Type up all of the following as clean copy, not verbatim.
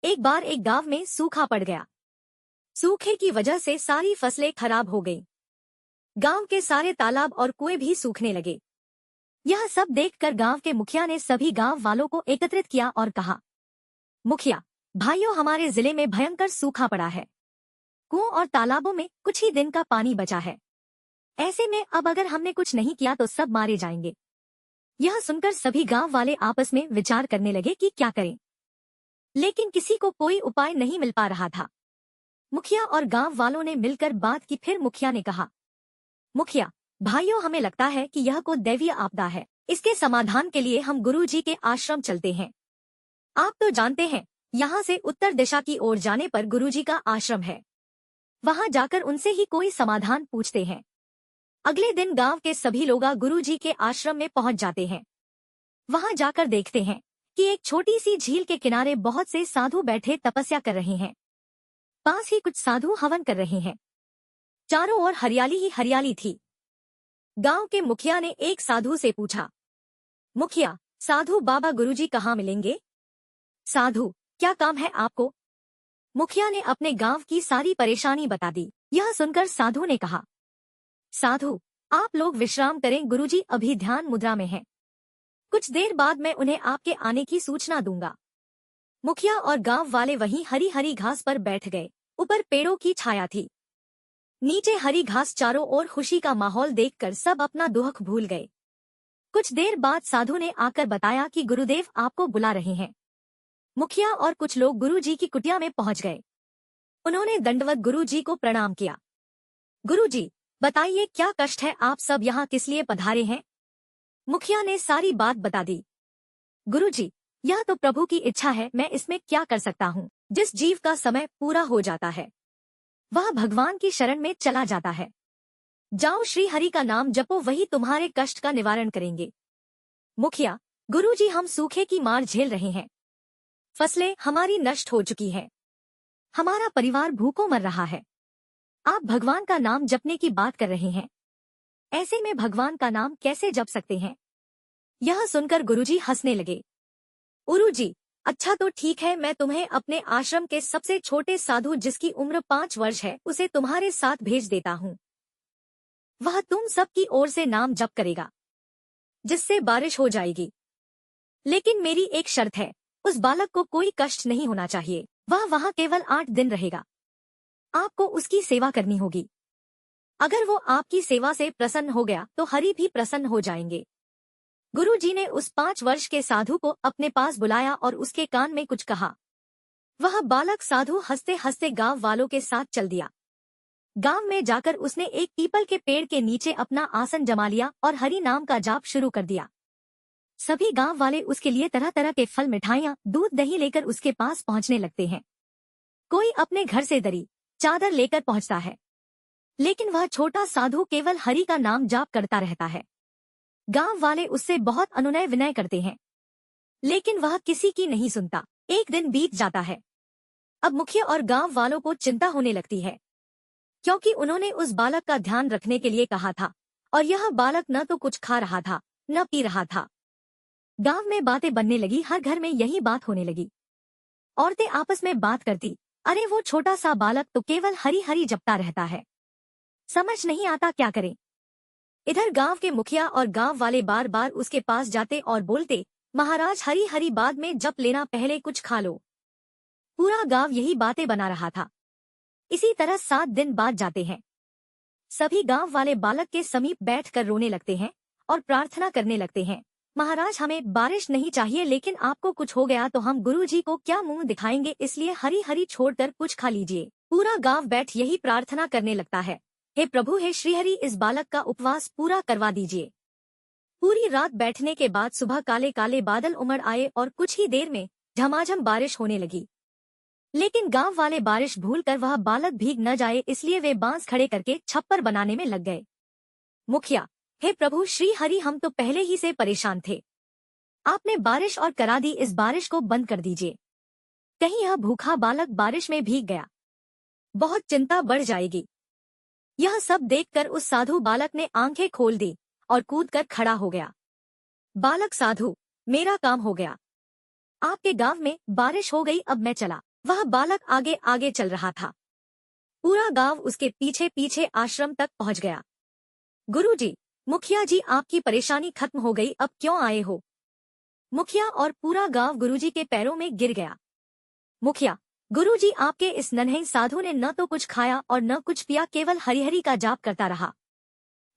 एक बार एक गांव में सूखा पड़ गया। सूखे की वजह से सारी फसलें खराब हो गईं। गांव के सारे तालाब और कुएं भी सूखने लगे। यह सब देखकर गांव के मुखिया ने सभी गांव वालों को एकत्रित किया और कहा, मुखिया भाइयों, हमारे जिले में भयंकर सूखा पड़ा है। कुओं और तालाबों में कुछ ही दिन का पानी बचा है। ऐसे में अब अगर हमने कुछ नहीं किया तो सब मारे जाएंगे। यह सुनकर सभी गांव वाले आपस में विचार करने लगे कि क्या करें, लेकिन किसी को कोई उपाय नहीं मिल पा रहा था। मुखिया और गांव वालों ने मिलकर बात की। फिर मुखिया ने कहा, मुखिया भाइयों, हमें लगता है कि यह कोई दैवीय आपदा है। इसके समाधान के लिए हम गुरुजी के आश्रम चलते हैं। आप तो जानते हैं, यहाँ से उत्तर दिशा की ओर जाने पर गुरुजी का आश्रम है। वहाँ जाकर उनसे ही कोई समाधान पूछते हैं। अगले दिन गांव के सभी लोग गुरुजी के आश्रम में पहुंच जाते हैं। वहां जाकर देखते हैं कि एक छोटी सी झील के किनारे बहुत से साधु बैठे तपस्या कर रहे हैं। पास ही कुछ साधु हवन कर रहे हैं। चारों ओर हरियाली ही हरियाली थी। गांव के मुखिया ने एक साधु से पूछा, मुखिया साधु बाबा गुरुजी कहाँ मिलेंगे? साधु, क्या काम है आपको? मुखिया ने अपने गांव की सारी परेशानी बता दी। यह सुनकर साधु ने कहा, साधु आप लोग विश्राम करें, गुरुजी अभी ध्यान मुद्रा में हैं। कुछ देर बाद मैं उन्हें आपके आने की सूचना दूंगा। मुखिया और गांव वाले वहीं हरी हरी घास पर बैठ गए। ऊपर पेड़ों की छाया थी, नीचे हरी घास। चारों ओर खुशी का माहौल देखकर सब अपना दुख भूल गए। कुछ देर बाद साधु ने आकर बताया कि गुरुदेव आपको बुला रहे हैं। मुखिया और कुछ लोग गुरुजी की कुटिया में पहुंच गए। उन्होंने दंडवत गुरुजी को प्रणाम किया। गुरुजी बताइए, क्या कष्ट है? आप सब यहाँ किस लिए पधारे हैं? मुखिया ने सारी बात बता दी। गुरुजी, यह तो प्रभु की इच्छा है, मैं इसमें क्या कर सकता हूँ। जिस जीव का समय पूरा हो जाता है वह भगवान की शरण में चला जाता है। जाओ श्री हरि का नाम जपो, वही तुम्हारे कष्ट का निवारण करेंगे। मुखिया, गुरुजी हम सूखे की मार झेल रहे हैं। फसलें हमारी नष्ट हो चुकी हैं। हमारा परिवार भूखों मर रहा है। आप भगवान का नाम जपने की बात कर रहे हैं। ऐसे में भगवान का नाम कैसे जप सकते हैं? यह सुनकर गुरुजी हंसने लगे। गुरुजी, अच्छा तो ठीक है, मैं तुम्हें अपने आश्रम के सबसे छोटे साधु जिसकी उम्र 5 वर्ष है उसे तुम्हारे साथ भेज देता हूँ। वह तुम सबकी ओर से नाम जप करेगा, जिससे बारिश हो जाएगी। लेकिन मेरी एक शर्त है, उस बालक को कोई कष्ट नहीं होना चाहिए। वह वहाँ केवल 8 दिन रहेगा। आपको उसकी सेवा करनी होगी। अगर वो आपकी सेवा से प्रसन्न हो गया तो हरि भी प्रसन्न हो जाएंगे। गुरुजी ने उस 5 वर्ष के साधु को अपने पास बुलाया और उसके कान में कुछ कहा। वह बालक साधु हंसते हंसते गांव वालों के साथ चल दिया। गांव में जाकर उसने एक पीपल के पेड़ के नीचे अपना आसन जमा लिया और हरि नाम का जाप शुरू कर दिया। सभी गांव वाले उसके लिए तरह तरह के फल, मिठाइयाँ, दूध, दही लेकर उसके पास पहुंचने लगते हैं। कोई अपने घर से दरी चादर लेकर पहुंचता है, लेकिन वह छोटा साधु केवल हरि का नाम जाप करता रहता है। गांव वाले उससे बहुत अनुनय विनय करते हैं, लेकिन वह किसी की नहीं सुनता। एक दिन बीत जाता है। अब मुखिया और गांव वालों को चिंता होने लगती है, क्योंकि उन्होंने उस बालक का ध्यान रखने के लिए कहा था और यह बालक न तो कुछ खा रहा था न पी रहा था। गांव में बातें बनने लगी, हर घर में यही बात होने लगी। औरतें आपस में बात करती, अरे वो छोटा सा बालक तो केवल हरि हरि जपता रहता है, समझ नहीं आता क्या करे। इधर गांव के मुखिया और गांव वाले बार बार उसके पास जाते और बोलते, महाराज हरि हरि बाद में जप लेना, पहले कुछ खा लो। पूरा गांव यही बातें बना रहा था। इसी तरह 7 दिन बाद जाते हैं। सभी गांव वाले बालक के समीप बैठकर रोने लगते हैं और प्रार्थना करने लगते हैं, महाराज हमें बारिश नहीं चाहिए, लेकिन आपको कुछ हो गया तो हम गुरुजी को क्या मुंह दिखाएंगे, इसलिए हरि हरि छोड़कर कुछ खा लीजिए। पूरा गांव बैठ यही प्रार्थना करने लगता है, हे प्रभु, हे श्रीहरि, इस बालक का उपवास पूरा करवा दीजिए। पूरी रात बैठने के बाद सुबह काले काले बादल उमड़ आए और कुछ ही देर में झमाझम बारिश होने लगी। लेकिन गांव वाले बारिश भूलकर वह बालक भीग न जाए इसलिए वे बांस खड़े करके छप्पर बनाने में लग गए। मुखिया, हे प्रभु श्री हरि, हम तो पहले ही से परेशान थे। आपने बारिश और करा दी, इस बारिश को बंद कर दीजिए। कहीं यह भूखा बालक बारिश में भीग गया, बहुत चिंता बढ़ जाएगी। यह सब देखकर उस साधु बालक ने आंखें खोल दी और कूदकर खड़ा हो गया। बालक साधु, मेरा काम हो गया। आपके गांव में बारिश हो गई, अब मैं चला। वह बालक आगे आगे चल रहा था। पूरा गांव उसके पीछे पीछे आश्रम तक पहुंच गया। गुरुजी, मुखिया जी, आपकी परेशानी खत्म हो गई, अब क्यों आए हो? मुखिया और पूरा गांव गुरुजी के पैरों में गिर गया। मुखिया, गुरुजी, आपके इस नन्हे साधु ने न तो कुछ खाया और न कुछ पिया, केवल हरि हरि का जाप करता रहा।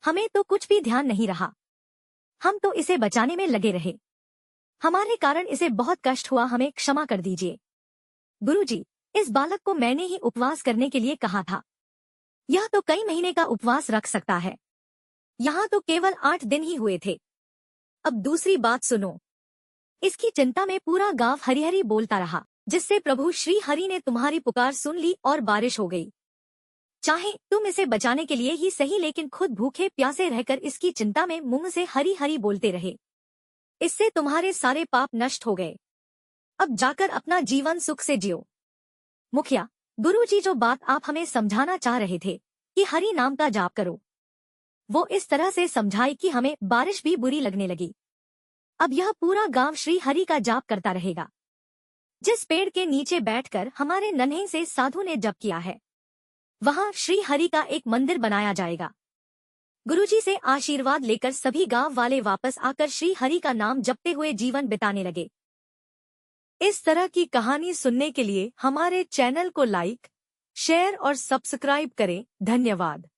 हमें तो कुछ भी ध्यान नहीं रहा। हम तो इसे बचाने में लगे रहे। हमारे कारण इसे बहुत कष्ट हुआ, हमें क्षमा कर दीजिए। गुरुजी, इस बालक को मैंने ही उपवास करने के लिए कहा था। यह तो कई महीने का उपवास रख सकता है। यहाँ तो केवल 8 दिन ही हुए थे। अब दूसरी बात सुनो। इसकी चिंता में पूरा गांव हरि हरि बोलता रहा, जिससे प्रभु श्री हरि ने तुम्हारी पुकार सुन ली और बारिश हो गई। चाहे तुम इसे बचाने के लिए ही सही, लेकिन खुद भूखे प्यासे रहकर इसकी चिंता में मुंह से हरि हरि बोलते रहे। इससे तुम्हारे सारे पाप नष्ट हो गए। अब जाकर अपना जीवन सुख से जियो। मुखिया, गुरुजी, जो बात आप हमें समझाना चाह रहे थे कि हरि नाम का जाप करो, वो इस तरह से समझाई कि हमें बारिश भी बुरी लगने लगी। अब यह पूरा गांव श्री हरि का जाप करता रहेगा। जिस पेड़ के नीचे बैठकर हमारे नन्हे से साधु ने जप किया है, वहां श्री हरि का एक मंदिर बनाया जाएगा। गुरुजी से आशीर्वाद लेकर सभी गांव वाले वापस आकर श्री हरि का नाम जपते हुए जीवन बिताने लगे। इस तरह की कहानी सुनने के लिए हमारे चैनल को लाइक, शेयर और सब्सक्राइब करें। धन्यवाद।